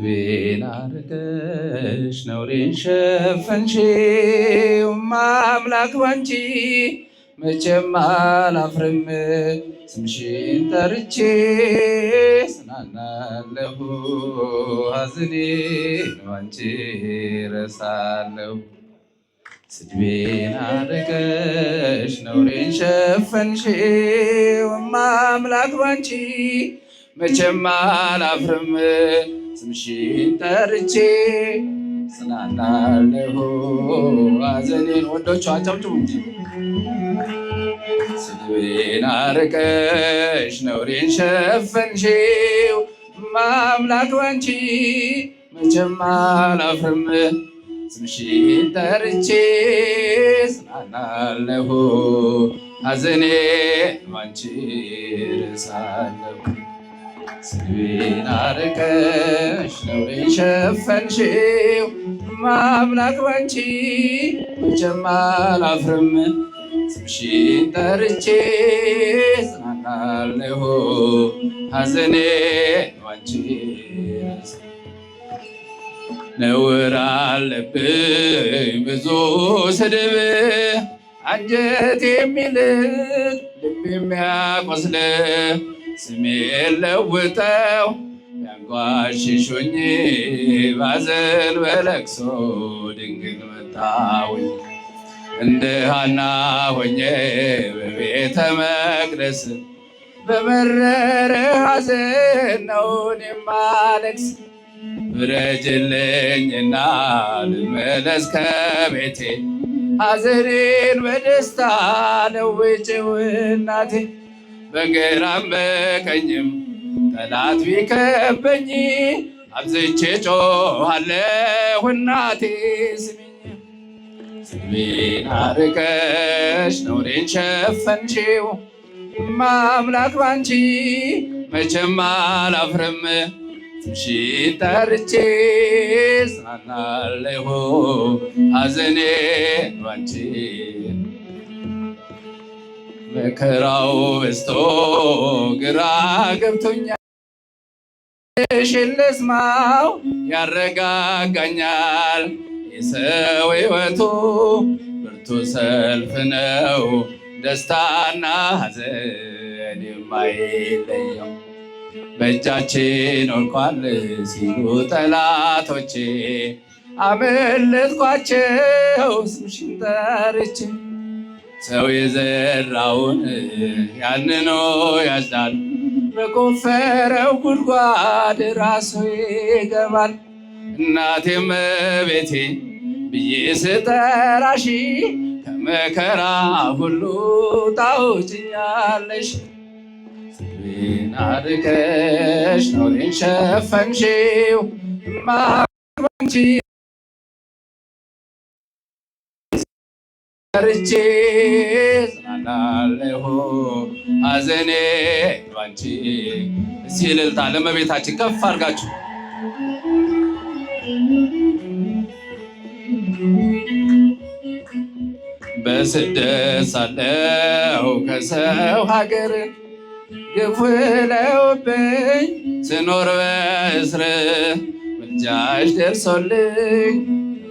ቤን አርቀሽ ነውሬን ሸፈንሽው አምላክ ባንቺ መቼም አላፍርም ስምሽን ጠርቼ ጽናናለሁ ሐዘኔን ባንቺ ረሳለሁ። ስድቤን አርቀሽ ነውሬን ሸፈንሽው አምላክ ባንቺ መቼም አላፍርም ስምሽን ጠርቼ ጽናናለሁ ሐዘኔን። ወንዶቹ አጨብጭቡ እንጂ። ስድቤን አርቀሽ ነውሬን ሸፈንሽው አምላክ ባንቺ መቼም አላፍርም ስምሽን ጠርቼ ጽናናለሁ ሐዘኔን ባንቺ ረሳለሁ። ስድቤን አርቀሽ ነውሬን ሸፈንሽው አምላክ ባንቺ መቼም አላፍርም ስምሽን ጠርቼ ጽናናለሁ ሐዘኔን ባንቺ ረሳለሁ። ነውር አለብኝ ብዙ ስድብ አንጀት የሚልጥ ልብ የሚያቆስል ስሜን ለውጠው ያንጓሽሹኝ ባዘን በለቅሶ ድንግል መጣሁኝ። እንደ ሐና ሆኜ በቤተ መቅደስ በመረረ ሐዘን ነው የማለቅስ። ፍረጅልኝና ልመለስ ከቤቴ ሐዘኔን በደስታ ለውጭው እናቴ። በግራም በቀኝም ጠላት ቢከበኝ አብዝቼ ጮኻለሁ እናቴ ስሚኝ። ስድቤን አርቀሽ ነውሬን ሸፈንሽው አምላክ ባንቺ መቼም አላፍርም ስምሽን ጠርቼ ጽናናለሁ ሐዘኔን ባንቺ። መከራው በዝቶ ግራ ገብቶኛል ልስማው ያረጋጋኛል። የሰው ሕይወቱ ብርቱ ሰልፍ ነው ደስታና ሐዘን የማይለየው። በእጃችን ወድቋል ሲሉ ጠላቶቼ አመለጥኳቸው ስምሽን ጠርቼ። ሰው የዘራውን ያንኑ ያጭዳል በቆፈረው ጉድጓድ ራሱ ይገባል። እናቴ እመቤቴ ብዬ ስጠራሽ ከመከራ ሁሉ ታውጭኛለሽ። ስድቤን አርቀሽ ነውሬን ሸፈንሽው ባንቺ ጠርቼ ጽናናለሁ ሐዘኔን ባንቺ። እስቲ እልልታ ለእመቤታችን ከፍ አድርጋችሁ። በስደት ሳለሁ ከሰው ሀገር ግፍ ውለውብኝ ስኖር በእስር ምልጃሽ ደርሶልኝ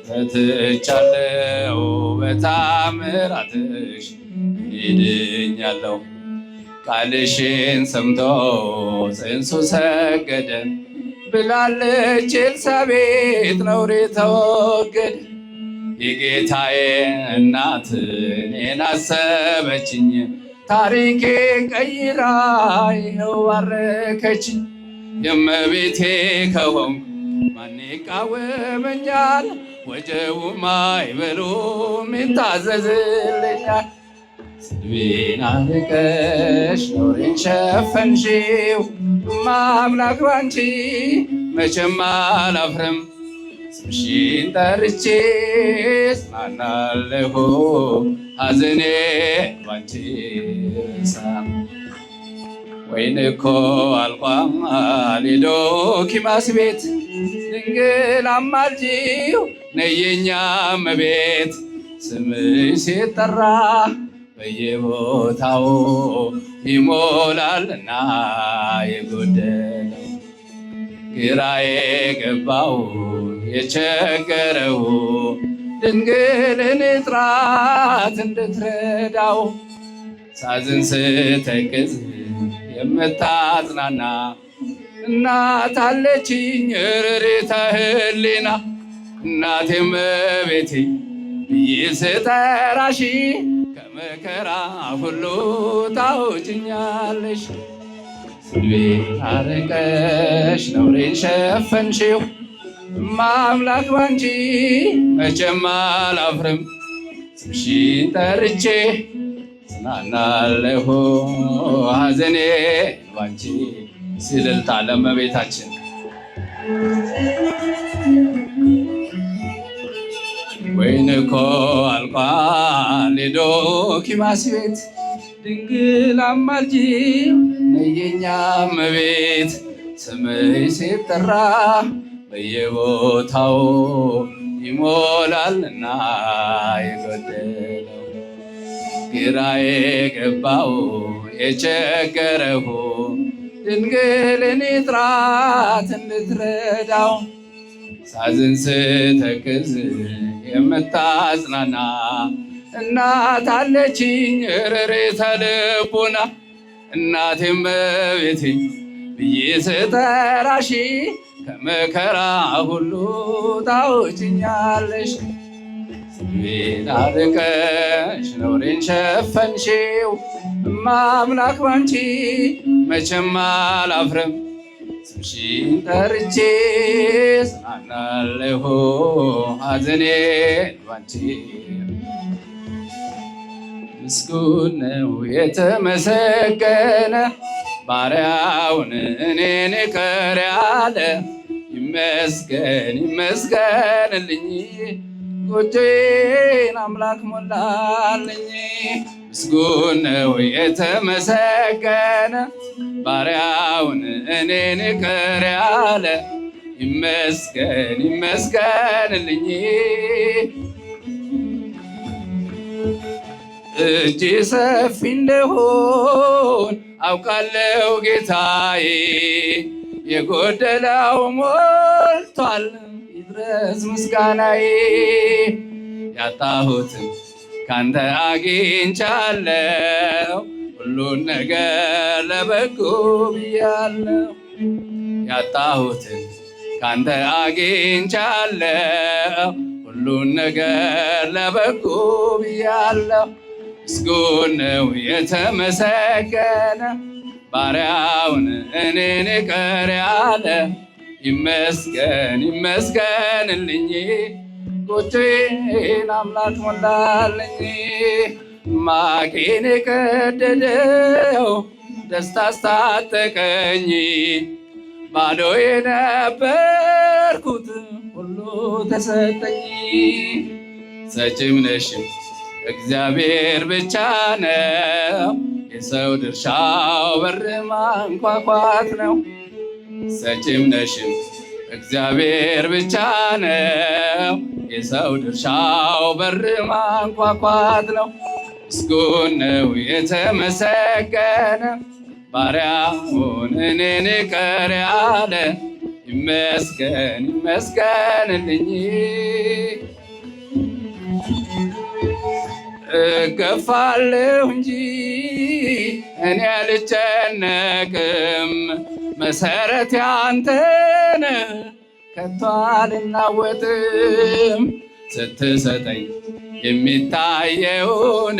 ፈትቻለሁ በታምራትሽ ድኛለሁ። ቃልሽን ሰምቶ ጽንሱ ሰገደ ብላለች ኤልሳቤጥ ነውሬ ተወገደ። የጌታዬ እናት እኔን አሰበችኝ ታሪኬን ቀይራ ይኸው ባረከችኝ። የእመቤቴ ከሆንኩ ማን ይቃወመኛል? ወጀቡም አይበሉም ይታዘዝልኛል። ስድቤን አርቀሽ ነውሬን ሸፈንሽው አምላክ ባንቺ መቼም አላፍርም ስምሽን ጠርቼ ጽናናለሁ ሐዘኔን ባንቺ ረሳለሁ። ወይን እኮ አልቋል የዶኪማስ ቤት ድንግል አማልጂው ነይ የኛ እመቤት። ስምሽ ሲጠራ በየቦታው ይሞላልና የጎደለው ግራ የገባው የቸገረው ድንግልን ጥራት እንድትረዳው ሳዝን ስተክዝ የምታጽናና እናት አለችኝ ርሪተ ህሊና እናቴም እመቤቴ ብዬ ስጠራሽ ከመከራ ሁሉ ታውጭኛለሽ። ስድቤን አርቀሽ ነውሬን ሸፈንሽው እማምላክ ባንቺ መቼም አላፍርም። ስምሽን ጠርቼ ጽናናለሁ ሐዘኔን ባንቺ። እልልታ ለእመቤታችን። ወይን እኮ አልቋል የዶኪማስ ቤት ድንግል አማልጂው ነይ የኛ እመቤት። ስምሽ ሲጠራ በየቦታው ይሞላልና የጎደለው ግራ የገባው የቸገረው ድንግልን ጥራት እንድትረዳው ሳዝን ስተክዝ የምታጽናና እናት አለችኝ ርሪተ ልቡና እናቴም እመቤቴ ብዬ ስጠራሽ ከመከራ ሁሉ ታውጭኛለሽ። ስድቤን አርቀሽ ነውሬን ሸፈንሽው እማምላክ ባንቺ መቼም አላፍርም። ስምሽን ጠርቼ ጽናናለሁ ሐዘኔን ባንቺ። ምስጉን ነው የተመሰገነ ባሪያውን እኔን ይቅር ያለ ይመስገን ይመስገንልኝ ጎጆዬን አምላክ ሞላልኝ። ምስጉን ነው የተመሰገነ ባሪያውን እኔን ይቅር ያለ ይመስገን ይመስገንልኝ። እጅ ሰፊ እንደሆን አውቃለሁ ጌታዬ የጎደለው ሞልቷል ይድረስ ምስጋናዬ። ያጣሁትን ካንተ አግኝቻለሁ ሁሉን ነገር ለበጎ ብያለሁ። ያጣሁትን ካንተ አግኝቻለሁ ሁሉን ነገር ለበጎ ብያለሁ። ምስጉን ነው የተመሰገነ ባሪያውን እኔን ይቅር ያለ ይመስገን ይመስገንልኝ ጎጆዬን አምላክ ሞላልኝ። ማቄን የቀደደው ደስታ አስታጠቀኝ ባዶ የነበርኩት ሁሉ ተሰጠኝ። ሰጪም ነሽም እግዚአብሔር ብቻ ነው የሰው ድርሻው በር ማንኳኳት ነው። ሰጪም ነሽም እግዚአብሔር ብቻ ነው የሰው ድርሻው በር ማንኳኳት ነው። ምስጉን ነው የተመሰገነ ባሪያውን እኔን ይቅር ያለ ይመስገን ይመስገንልኝ። እገፋለሁ እንጂ እኔ አልጨነቅም መሰረት ያንተ ነህ ከቶ አልናወጥም። ስትሰጠኝ የሚታየውን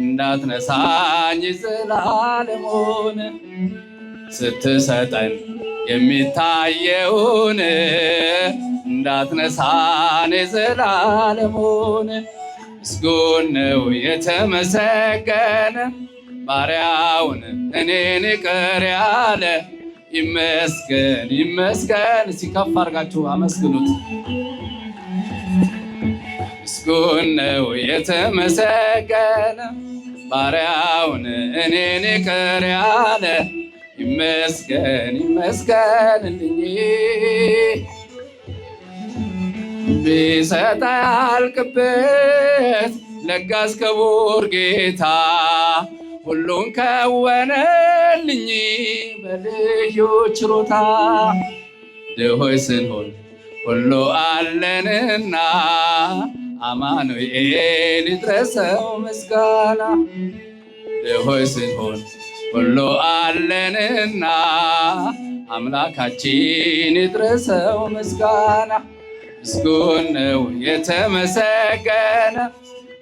እንዳትነሳኝ ዘላለሙን ስትሰጠን የሚታየውን እንዳትነሳን ዘላለሙን። ምስጉን ነው የተመሰገነ ባሪያውን እኔን ይቅር ያለ ይመስገን ይመስገን። ሲከፍ አድርጋችሁ አመስግኑት። ምስጉን ነው የተመሰገነ ባሪያውን እኔን ይቅር ያለ ይመስገን ይመስገንልኝ። ቢሰጥ አያልቅበት ለጋስ ክቡር ጌታ ሁሉን ከወነልኝ በልዩ ችሮታ ድሆች ስንሆን ሁሉ አለንና አማኑኤል ይድረሰው ምስጋና ድሆች ስንሆን ሁሉ አለንና አምላካችን ይድረሰው ምስጋና ምስጉን ነው የተመሰገነ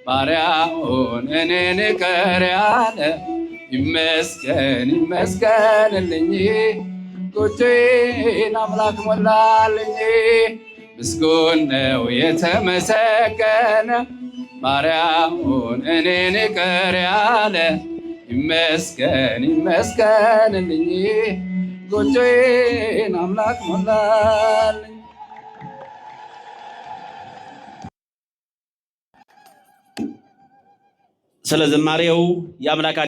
ባሪያውን እኔን ይቅር ያለ ይመስገን ይመስገንልኝ ጎጆዬን አምላክ ሞላልኝ ምስጉን ነው የተመሰገነ ባሪያውን እኔን ይቅር ያለ ይመስገን ይመስገንልኝ ጎጆዬን አምላክ ሞላልኝ። ስለ ዝማሬው የአምላካችን